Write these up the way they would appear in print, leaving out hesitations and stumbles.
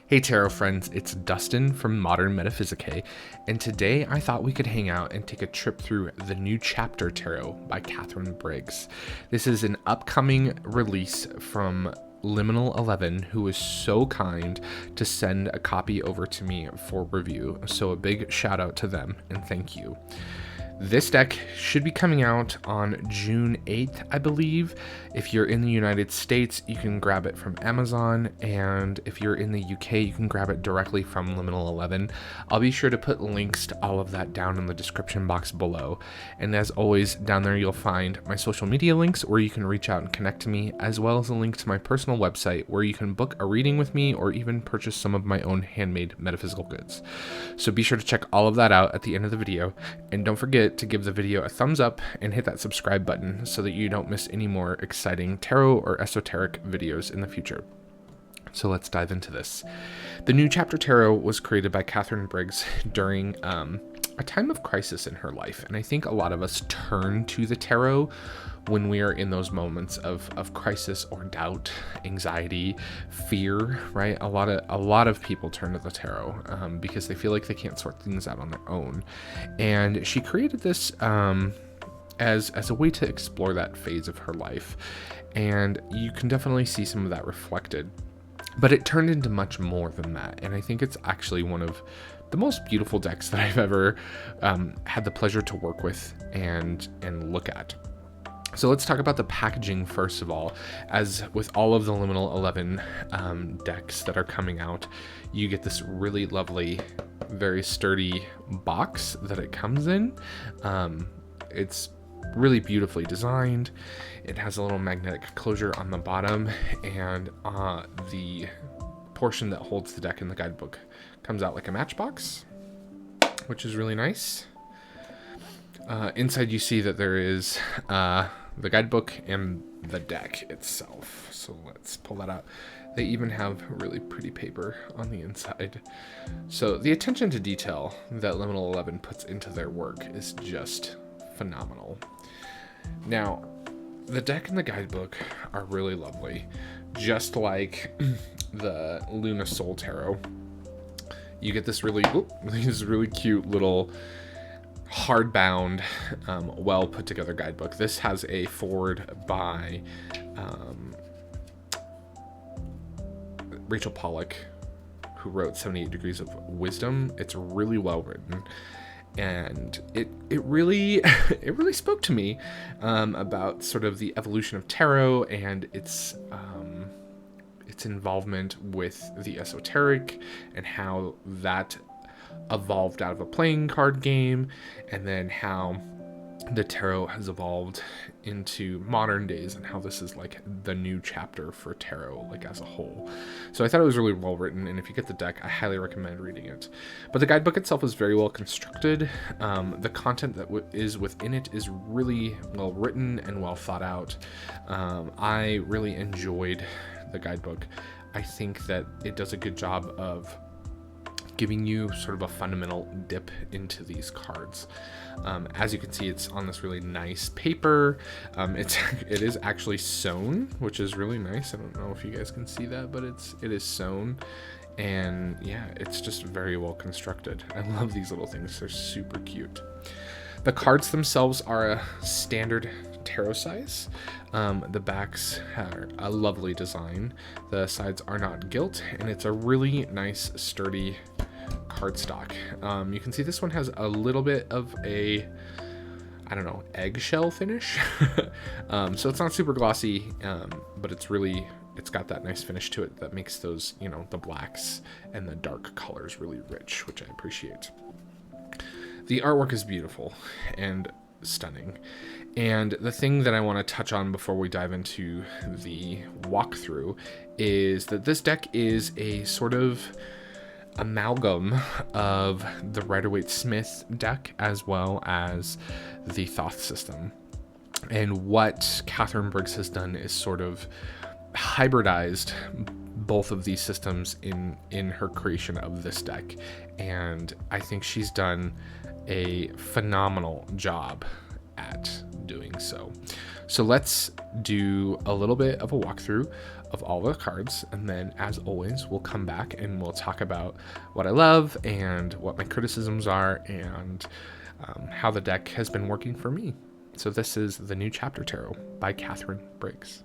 Hey tarot friends, it's Dustin from Modern Metaphysical, and today I thought we could hang out and take a trip through the New Chapter Tarot by Kathryn Briggs. This is an upcoming release from Liminal 11, who was so kind to send a copy over to me for review, so a big shout out to them and thank you. This deck should be coming out on June 8th, I believe. If you're in the United States, you can grab it from Amazon, and if you're in the UK, you can grab it directly from Liminal 11. I'll be sure to put links to all of that down in the description box below. And as always, down there you'll find my social media links where you can reach out and connect to me, as well as a link to my personal website where you can book a reading with me or even purchase some of my own handmade metaphysical goods. So be sure to check all of that out at the end of the video, and don't forget to give the video a thumbs up and hit that subscribe button so that you don't miss any more exciting tarot or esoteric videos in the future. So let's dive into this. The New Chapter Tarot was created by Kathryn Briggs during a time of crisis in her life, and I think a lot of us turn to the tarot when we are in those moments of crisis or doubt, anxiety, fear, right? A lot of people turn to the tarot because they feel like they can't sort things out on their own. And she created this as a way to explore that phase of her life. And you can definitely see some of that reflected. But it turned into much more than that. And I think it's actually one of the most beautiful decks that I've ever had the pleasure to work with and look at. So let's talk about the packaging first of all. As with all of the Liminal 11 decks that are coming out, you get this really lovely, very sturdy box that it comes in. It's really beautifully designed. It has a little magnetic closure on the bottom, and the portion that holds the deck in the guidebook comes out like a matchbox, which is really nice. Inside you see that there is the guidebook and the deck itself. So let's pull that out. They even have really pretty paper on the inside. So the attention to detail that Liminal 11 puts into their work is just phenomenal. Now, the deck and the guidebook are really lovely. Just like the Luna Soul Tarot, you get this really cute little hardbound, well put together guidebook. This has a foreword by Rachel Pollack, who wrote 78 Degrees of Wisdom. It's really well written, and it really spoke to me about sort of the evolution of tarot and its involvement with the esoteric and how that evolved out of a playing card game, and then how the tarot has evolved into modern days and how this is like the new chapter for tarot, like as a whole. So I thought it was really well written, and if you get the deck, I highly recommend reading it. But the guidebook itself is very well constructed. The content that is within it is really well written and well thought out. I really enjoyed the guidebook. I think that it does a good job of giving you sort of a fundamental dip into these cards. As you can see, it's on this really nice paper. It is actually sewn, which is really nice. I don't know if you guys can see that, but it is sewn, and yeah, it's just very well constructed. I love these little things. They're super cute. The cards themselves are a standard tarot size. The backs are a lovely design. The sides are not gilt, and it's a really nice, sturdy cardstock. You can see this one has a little bit of a, I don't know, eggshell finish. So it's not super glossy, but it's got that nice finish to it that makes those, the blacks and the dark colors really rich, which I appreciate. The artwork is beautiful and stunning. And the thing that I want to touch on before we dive into the walkthrough is that this deck is a sort of amalgam of the Rider-Waite-Smith deck as well as the Thoth system. And what Kathryn Briggs has done is sort of hybridized both of these systems in her creation of this deck. And I think she's done a phenomenal job at doing so. So let's do a little bit of a walkthrough of all the cards, and then as always we'll come back and we'll talk about what I love and what my criticisms are, and how the deck has been working for me. So this is the New Chapter Tarot by Kathryn Briggs.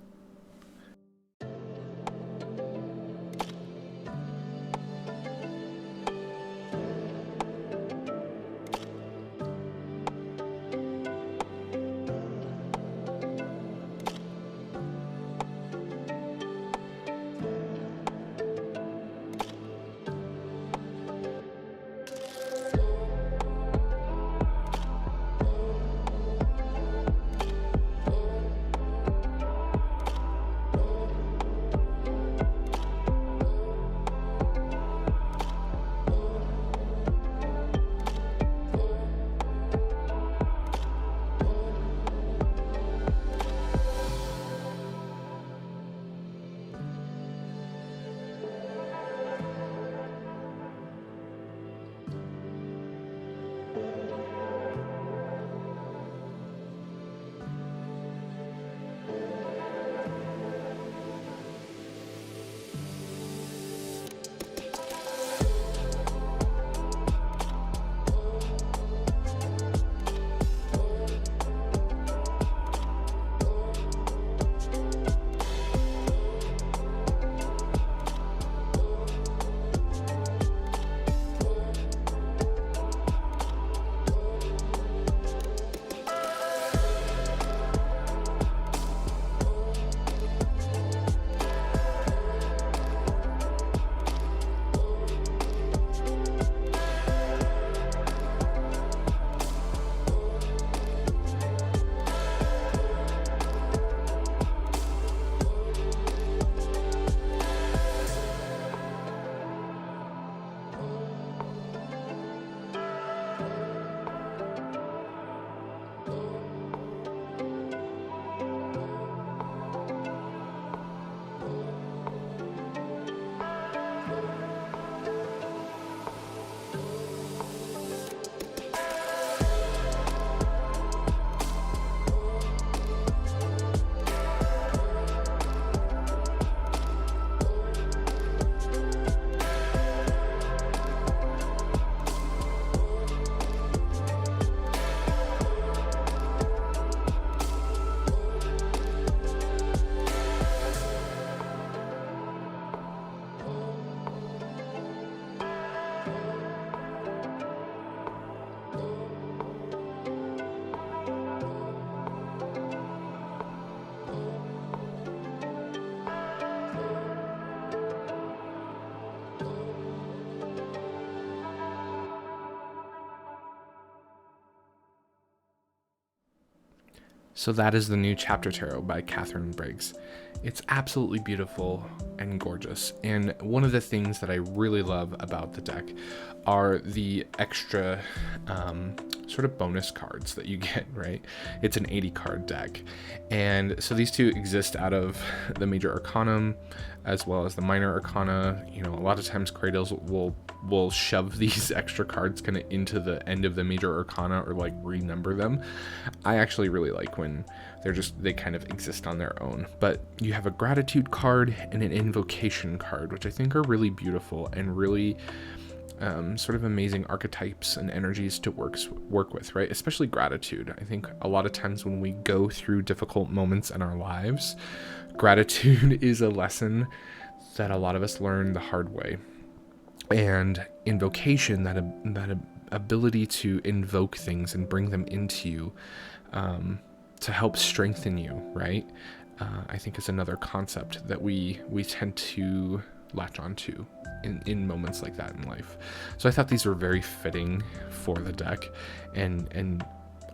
So that is the New Chapter Tarot by Kathryn Briggs. It's absolutely beautiful and gorgeous. And one of the things that I really love about the deck are the extra sort of bonus cards that you get, right? It's an 80 card deck. And so these two exist out of the Major Arcanum as well as the Minor Arcana. You know, a lot of times creators will shove these extra cards kind of into the end of the Major Arcana or like renumber them. I actually really like when they kind of exist on their own. But you have a Gratitude card and an Invocation card, which I think are really beautiful and really sort of amazing archetypes and energies to work with, right? Especially Gratitude. I think a lot of times when we go through difficult moments in our lives, gratitude is a lesson that a lot of us learn the hard way. And Invocation, that ability to invoke things and bring them into you to help strengthen you, right? I think is another concept that we tend to latch onto in moments like that in life. So I thought these were very fitting for the deck and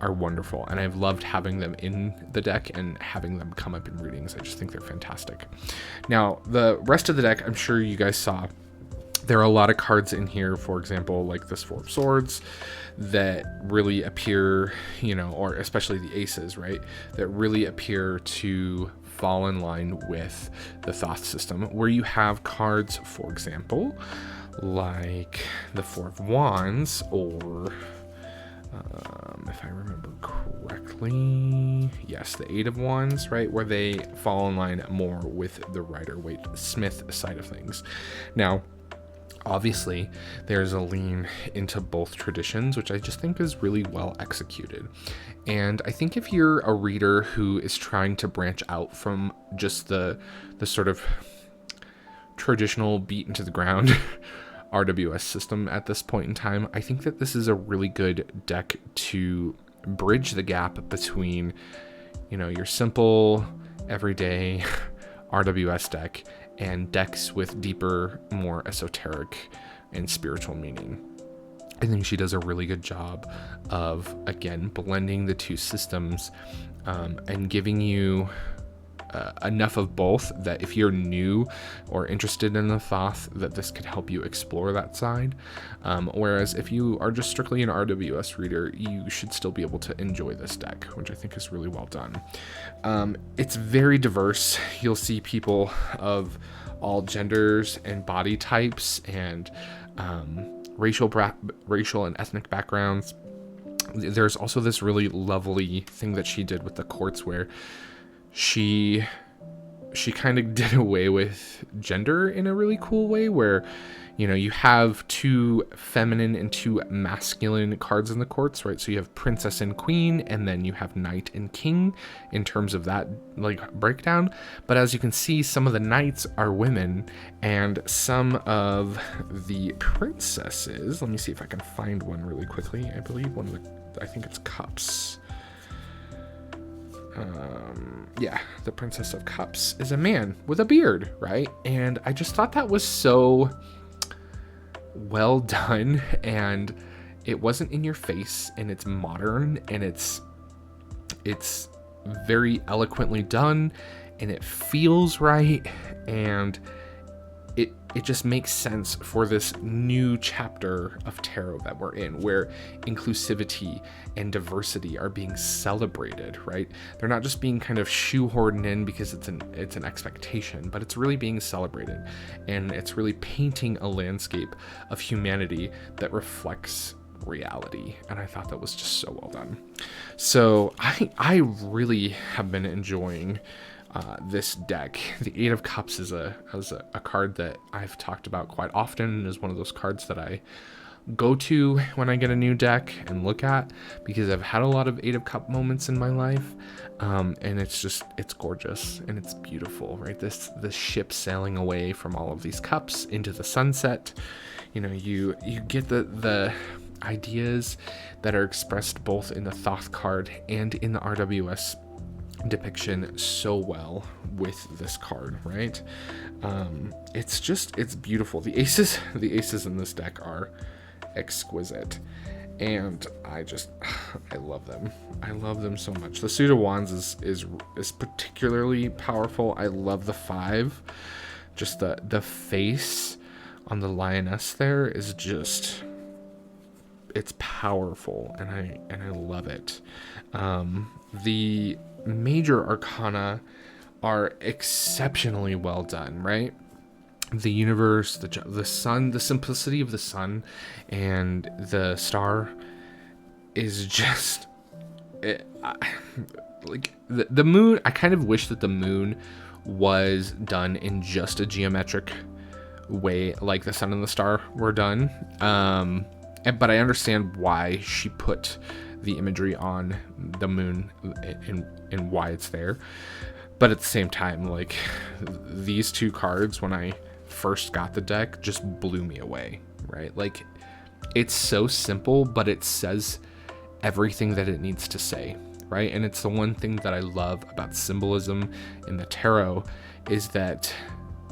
are wonderful. And I've loved having them in the deck and having them come up in readings. I just think they're fantastic. Now, the rest of the deck, I'm sure you guys saw, there are a lot of cards in here, for example, like this Four of Swords that really appear, you know, or especially the aces, right? That really appear to fall in line with the Thoth system, where you have cards, for example, like the Four of Wands or if I remember correctly, yes, the Eight of Wands, right, where they fall in line more with the Rider-Waite-Smith side of things. Now, obviously, there's a lean into both traditions, which I just think is really well executed. And I think if you're a reader who is trying to branch out from just the sort of traditional beat into the ground RWS system at this point in time, I think that this is a really good deck to bridge the gap between, your simple, everyday RWS deck and decks with deeper, more esoteric and spiritual meaning. I think she does a really good job of, again, blending the two systems and giving you enough of both that if you're new or interested in the Thoth, that this could help you explore that side. Whereas if you are just strictly an RWS reader, you should still be able to enjoy this deck, which I think is really well done. It's very diverse. You'll see people of all genders and body types and racial and ethnic backgrounds. There's also this really lovely thing that she did with the courts where she kind of did away with gender in a really cool way where, you have two feminine and two masculine cards in the courts, right? So you have princess and queen, and then you have knight and king in terms of that breakdown. But as you can see, some of the knights are women and some of the princesses, let me see if I can find one really quickly. I believe I think it's Cups. The Princess of Cups is a man with a beard, right? And I just thought that was so well done, and it wasn't in your face, and it's modern, and it's very eloquently done, and it feels right, and it just makes sense for this new chapter of tarot that we're in, where inclusivity and diversity are being celebrated, right? They're not just being kind of shoehorned in because it's an expectation, but it's really being celebrated, and it's really painting a landscape of humanity that reflects reality. And I thought that was just so well done. So I really have been enjoying this deck. The Eight of Cups is a card that I've talked about quite often, and is one of those cards that I go to when I get a new deck and look at, because I've had a lot of Eight of Cup moments in my life, and it's gorgeous and it's beautiful, right? This ship sailing away from all of these cups into the sunset. You get the ideas that are expressed both in the Thoth card and in the RWS depiction so well with this card, right? It's beautiful. The aces in this deck are exquisite, and I love them. I love them so much. The Suit of Wands is particularly powerful. I love the 5. Just the face on the lioness there is just, it's powerful, and I love it. The major arcana are exceptionally well done, right? The universe, the sun, the simplicity of the sun and the star is just the moon. I kind of wish that the moon was done in just a geometric way like the sun and the star were done, but I understand why she put the imagery on the moon and why it's there. But at the same time, these two cards, when I first got the deck, just blew me away, right? It's so simple, but it says everything that it needs to say, right? And it's the one thing that I love about symbolism in the tarot, is that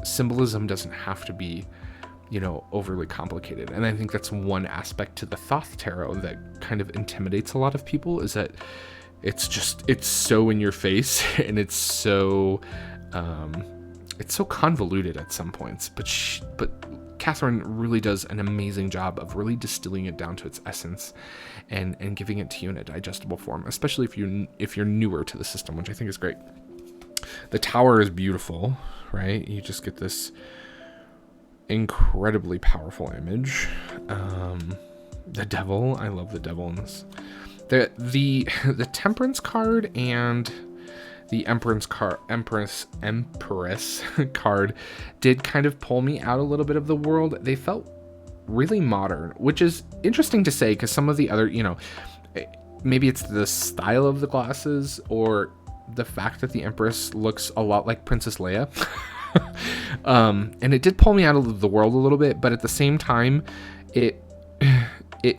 symbolism doesn't have to be overly complicated. And I think that's one aspect to the Thoth tarot that kind of intimidates a lot of people, is that it's so in your face, and it's so convoluted at some points, but Kathryn really does an amazing job of really distilling it down to its essence and giving it to you in a digestible form, especially if you're newer to the system, which I think is great. The Tower is beautiful, right? You just get this incredibly powerful image. The devil. I love the devil in this. The temperance card and the Empress card did kind of pull me out a little bit of the world. They felt really modern, which is interesting to say because some of the other, maybe it's the style of the glasses or the fact that the Empress looks a lot like Princess Leia. And it did pull me out of the world a little bit, but at the same time, it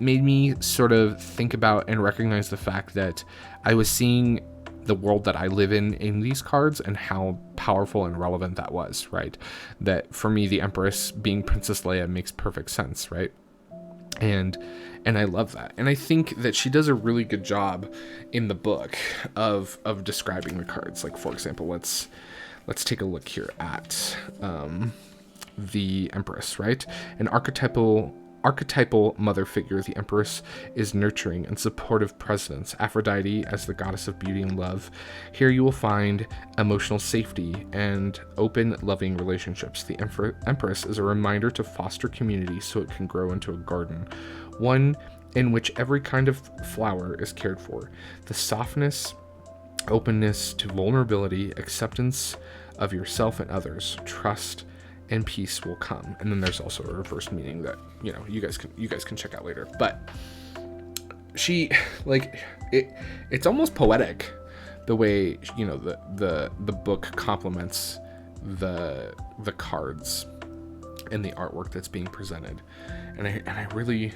made me sort of think about and recognize the fact that I was seeing the world that I live in these cards and how powerful and relevant that was, right? That for me, the Empress being Princess Leia makes perfect sense, right? And I love that. And I think that she does a really good job in the book of describing the cards. Like, for example, let's take a look here at the Empress, right? An archetypal mother figure, the Empress is nurturing and supportive presence. Aphrodite as the goddess of beauty and love. Here you will find emotional safety and open, loving relationships. The Empress is a reminder to foster community so it can grow into a garden, one in which every kind of flower is cared for. The softness, openness to vulnerability, acceptance of yourself and others, trust and peace will come. And then there's also a reverse meaning that you guys can check out later. But she, like, it's almost poetic the way the book complements the cards and the artwork that's being presented, and I really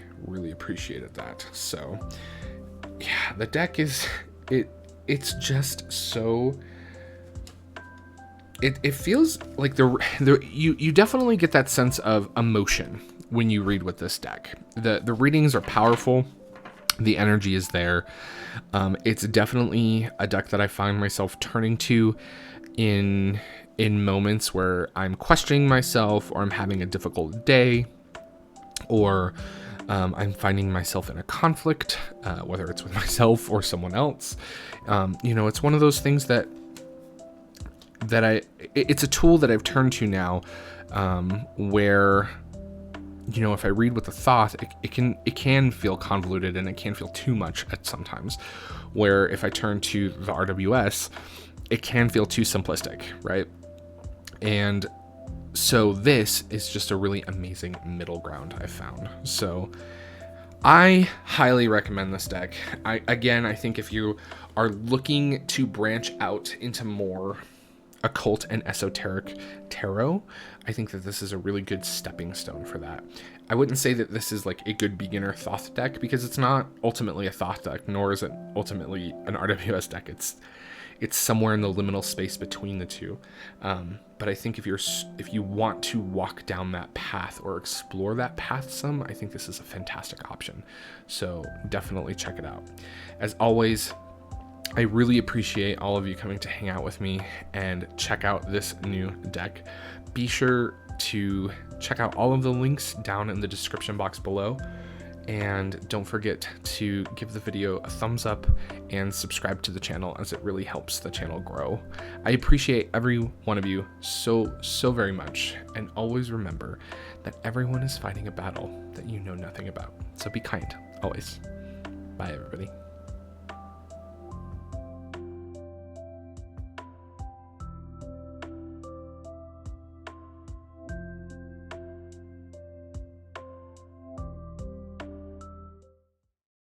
appreciated that. So yeah, the deck is it's just so. It feels like you definitely get that sense of emotion when you read with this deck. The readings are powerful. The energy is there. It's definitely a deck that I find myself turning to in moments where I'm questioning myself, or I'm having a difficult day, or I'm finding myself in a conflict, whether it's with myself or someone else. It's one of those things that it's a tool that I've turned to now, where, if I read with a thought, it can feel convoluted and it can feel too much at sometimes, where if I turn to the RWS, it can feel too simplistic, right? And so this is just a really amazing middle ground I found. So I highly recommend this deck. I think if you are looking to branch out into more occult and esoteric tarot, I think that this is a really good stepping stone for that. I wouldn't say that this is like a good beginner Thoth deck, because it's not ultimately a Thoth deck, nor is it ultimately an RWS deck. It's somewhere in the liminal space between the two. But I think if you want to walk down that path or explore that path some, I think this is a fantastic option. So definitely check it out. As always, I really appreciate all of you coming to hang out with me and check out this new deck. Be sure to check out all of the links down in the description box below. And don't forget to give the video a thumbs up and subscribe to the channel, as it really helps the channel grow. I appreciate every one of you so very much. And always remember that everyone is fighting a battle that you know nothing about. So be kind, always. Bye, everybody.